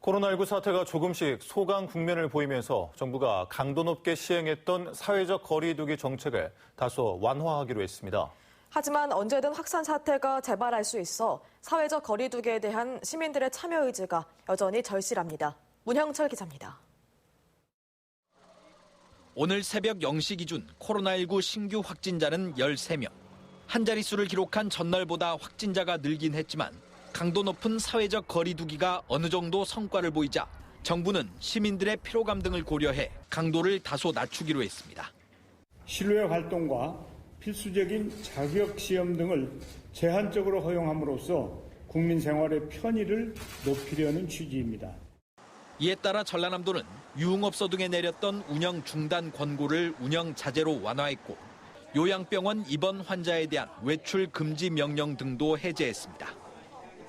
코로나19 사태가 조금씩 소강 국면을 보이면서 정부가 강도 높게 시행했던 사회적 거리 두기 정책을 다소 완화하기로 했습니다. 하지만 언제든 확산 사태가 재발할 수 있어 사회적 거리 두기에 대한 시민들의 참여 의지가 여전히 절실합니다. 문형철 기자입니다. 오늘 새벽 0시 기준 코로나19 신규 확진자는 13명. 한 자릿수를 기록한 전날보다 확진자가 늘긴 했지만 강도 높은 사회적 거리 두기가 어느 정도 성과를 보이자 정부는 시민들의 피로감 등을 고려해 강도를 다소 낮추기로 했습니다. 실외 활동과 필수적인 자격 시험 등을 제한적으로 허용함으로써 국민 생활의 편의를 높이려는 취지입니다. 이에 따라 전라남도는 유흥업소 등에 내렸던 운영 중단 권고를 운영 자제로 완화했고 요양병원 입원 환자에 대한 외출 금지 명령 등도 해제했습니다.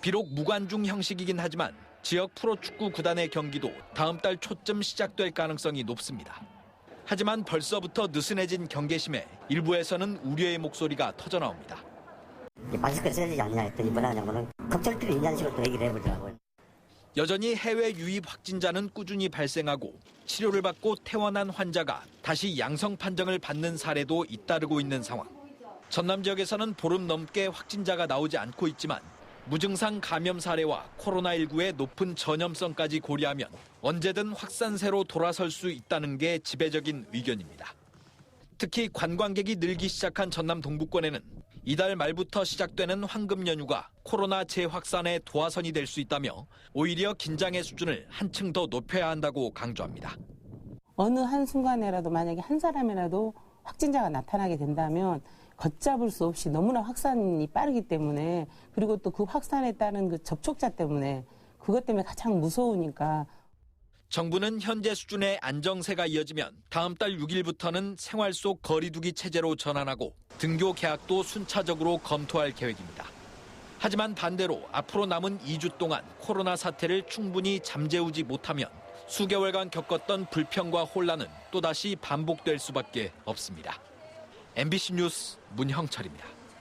비록 무관중 형식이긴 하지만 지역 프로축구 구단의 경기도 다음 달 초쯤 시작될 가능성이 높습니다. 하지만 벌써부터 느슨해진 경계심에 일부에서는 우려의 목소리가 터져나옵니다. 마스크를 써야 되지 않느냐 했더니 뭐라 하냐고는 걱정을 있냐는 식으로 또 얘기를 해보더라고요. 여전히 해외 유입 확진자는 꾸준히 발생하고 치료를 받고 퇴원한 환자가 다시 양성 판정을 받는 사례도 잇따르고 있는 상황. 전남 지역에서는 보름 넘게 확진자가 나오지 않고 있지만 무증상 감염 사례와 코로나19의 높은 전염성까지 고려하면 언제든 확산세로 돌아설 수 있다는 게 지배적인 의견입니다. 특히 관광객이 늘기 시작한 전남 동부권에는 이달 말부터 시작되는 황금 연휴가 코로나 재확산의 도화선이 될 수 있다며 오히려 긴장의 수준을 한층 더 높여야 한다고 강조합니다. 어느 한순간에라도 만약에 한 사람이라도 확진자가 나타나게 된다면 걷잡을 수 없이 너무나 확산이 빠르기 때문에 그리고 또 그 확산에 따른 그 접촉자 때문에 그것 때문에 가장 무서우니까. 정부는 현재 수준의 안정세가 이어지면 다음 달 6일부터는 생활 속 거리두기 체제로 전환하고 등교 개학도 순차적으로 검토할 계획입니다. 하지만 반대로 앞으로 남은 2주 동안 코로나 사태를 충분히 잠재우지 못하면 수개월간 겪었던 불평과 혼란은 또다시 반복될 수밖에 없습니다. MBC 뉴스 문형철입니다.